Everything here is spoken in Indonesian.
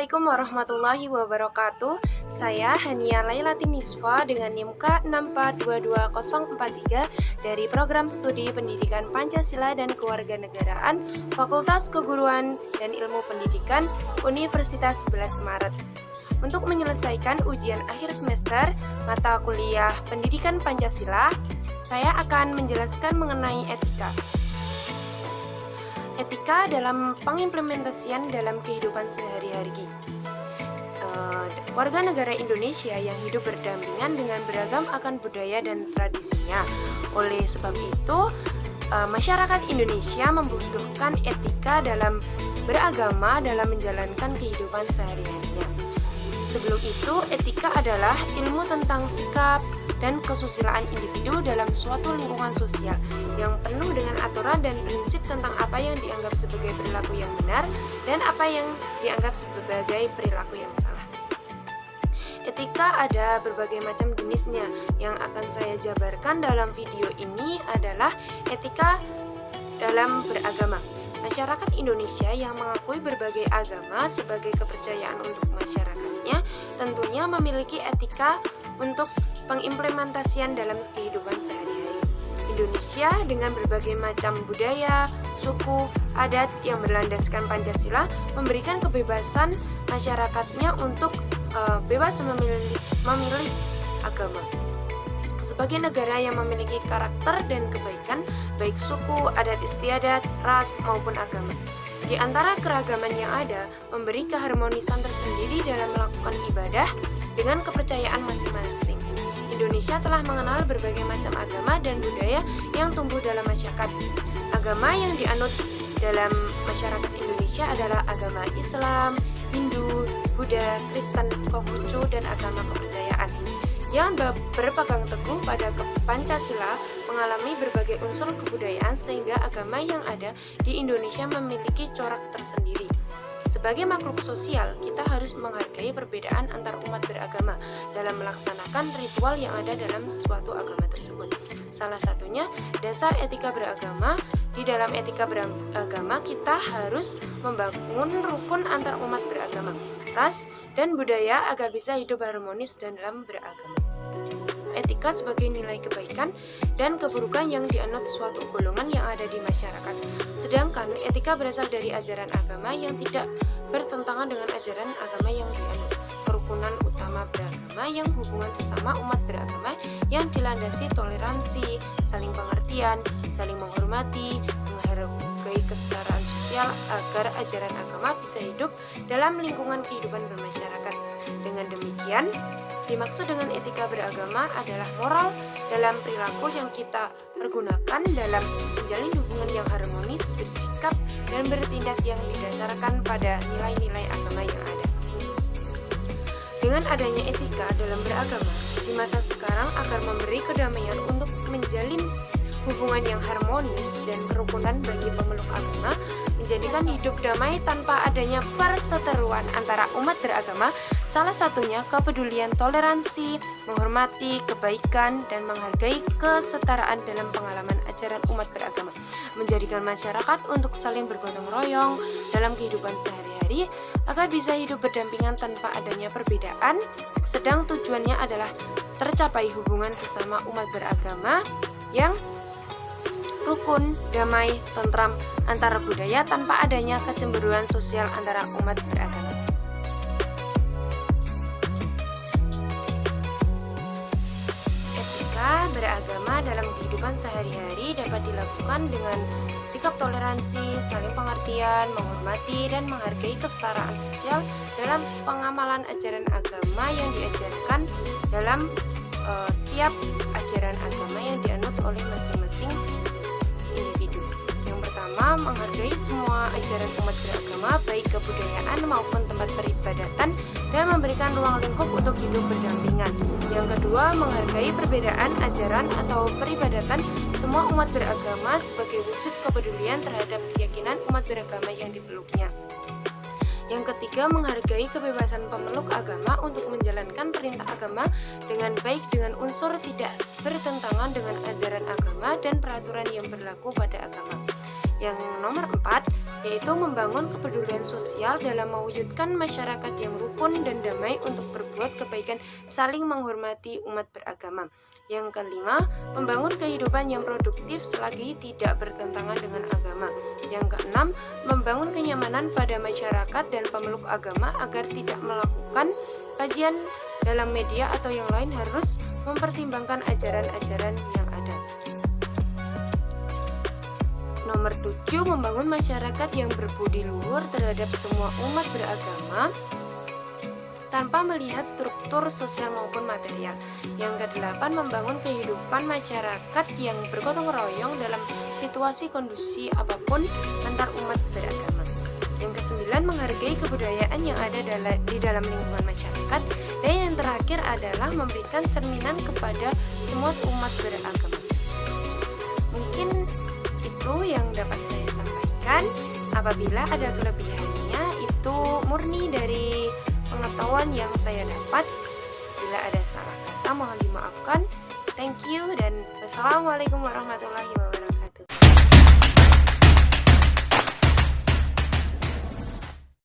Assalamualaikum warahmatullahi wabarakatuh. Saya Hania Lailati Nisfa dengan NIM K6422043 dari Program Studi Pendidikan Pancasila dan Kewarganegaraan Fakultas Keguruan dan Ilmu Pendidikan Universitas 11 Maret. Untuk menyelesaikan ujian akhir semester mata kuliah Pendidikan Pancasila, saya akan menjelaskan mengenai etika. Etika dalam pengimplementasian dalam kehidupan sehari-hari. Warga negara Indonesia yang hidup berdampingan dengan beragam akan budaya dan tradisinya. Oleh sebab itu, masyarakat Indonesia membutuhkan etika dalam beragama dalam menjalankan kehidupan sehari-harinya. Sebelum itu, etika adalah ilmu tentang sikap dan kesusilaan individu dalam suatu lingkungan sosial yang penuh dengan aturan dan prinsip tentang apa yang dianggap sebagai perilaku yang benar dan apa yang dianggap sebagai perilaku yang salah. Etika ada berbagai macam jenisnya. Yang akan saya jabarkan dalam video ini adalah etika dalam beragama. Masyarakat Indonesia yang mengakui berbagai agama sebagai kepercayaan untuk masyarakatnya tentunya memiliki etika untuk pengimplementasian dalam kehidupan sehari-hari. Indonesia dengan berbagai macam budaya, suku, adat yang berlandaskan Pancasila memberikan kebebasan masyarakatnya untuk bebas memilih agama. Sebagai negara yang memiliki karakter dan kebaikan, baik suku, adat istiadat, ras, maupun agama. Di antara keragaman yang ada, memberi keharmonisan tersendiri dalam melakukan ibadah dengan kepercayaan masing-masing. Indonesia telah mengenal berbagai macam agama dan budaya yang tumbuh dalam masyarakat. Agama yang dianut dalam masyarakat Indonesia adalah agama Islam, Hindu, Buddha, Kristen, Konghucu, dan agama kepercayaan. Yang berpegang teguh pada Pancasila mengalami berbagai unsur kebudayaan sehingga agama yang ada di Indonesia memiliki corak tersendiri. Sebagai makhluk sosial, kita harus menghargai perbedaan antar umat beragama dalam melaksanakan ritual yang ada dalam suatu agama tersebut. Salah satunya dasar etika beragama. Di dalam etika beragama, kita harus membangun rukun antar umat beragama, ras, dan budaya agar bisa hidup harmonis dan dalam beragama. Etika sebagai nilai kebaikan dan keburukan yang dianut suatu golongan yang ada di masyarakat. Sedangkan etika berasal dari ajaran agama yang tidak bertentangan dengan ajaran agama yang dianut. Kerukunan utama beragama yang hubungan sesama umat beragama yang dilandasi toleransi, saling pengertian, saling menghormati, menghargai kesetaraan sosial agar ajaran agama bisa hidup dalam lingkungan kehidupan bermasyarakat. Dengan demikian, dimaksud dengan etika beragama adalah moral dalam perilaku yang kita pergunakan dalam menjalin hubungan yang harmonis, bersikap, dan bertindak yang didasarkan pada nilai-nilai agama yang ada. Dengan adanya etika dalam beragama, di masa sekarang agar memberi kedamaian untuk menjalin hubungan yang harmonis dan kerukunan bagi pemeluk agama, menjadikan hidup damai tanpa adanya perseteruan antara umat beragama, salah satunya kepedulian toleransi, menghormati kebaikan, dan menghargai kesetaraan dalam pengalaman ajaran umat beragama, menjadikan masyarakat untuk saling bergotong royong dalam kehidupan sehari-hari agar bisa hidup berdampingan tanpa adanya perbedaan, sedang tujuannya adalah tercapai hubungan sesama umat beragama yang rukun, damai, tentram antara budaya tanpa adanya kecemburuan sosial antara umat beragama. Etika beragama dalam kehidupan sehari-hari dapat dilakukan dengan sikap toleransi, saling pengertian, menghormati, dan menghargai kesetaraan sosial dalam pengamalan ajaran agama yang diajarkan dalam setiap ajaran agama yang dianut oleh masing-masing individu. Yang pertama, menghargai semua ajaran umat beragama, baik kebudayaan maupun tempat peribadatan, dan memberikan ruang lingkup untuk hidup berdampingan. Yang kedua, menghargai perbedaan ajaran atau peribadatan semua umat beragama sebagai wujud kepedulian terhadap keyakinan umat beragama yang dipeluknya. Yang ketiga, menghargai kebebasan pemeluk agama untuk menjalankan perintah agama dengan baik dengan unsur tidak bertentangan dengan ajaran agama dan peraturan yang berlaku pada agama. Yang nomor 4, yaitu membangun kepedulian sosial dalam mewujudkan masyarakat yang rukun dan damai untuk berbuat kebaikan, saling menghormati umat beragama. Yang kelima, membangun kehidupan yang produktif selagi tidak bertentangan dengan agama. Yang keenam, membangun kenyamanan pada masyarakat dan pemeluk agama agar tidak melakukan kajian dalam media atau yang lain, harus mempertimbangkan ajaran-ajaran yang ada. Nomor 7, membangun masyarakat yang berbudi luhur terhadap semua umat beragama tanpa melihat struktur sosial maupun material. Yang ke-8, membangun kehidupan masyarakat yang bergotong royong dalam situasi kondisi apapun antar umat beragama. Yang ke-9, menghargai kebudayaan yang ada di dalam lingkungan masyarakat. Dan yang terakhir adalah memberikan cerminan kepada semua umat beragama. Mungkin itu yang dapat saya sampaikan. Apabila ada kelebihannya, itu murni dari pengetahuan yang saya dapat. Bila ada salah kata mohon dimaafkan. Thank you dan wassalamualaikum warahmatullahi wabarakatuh.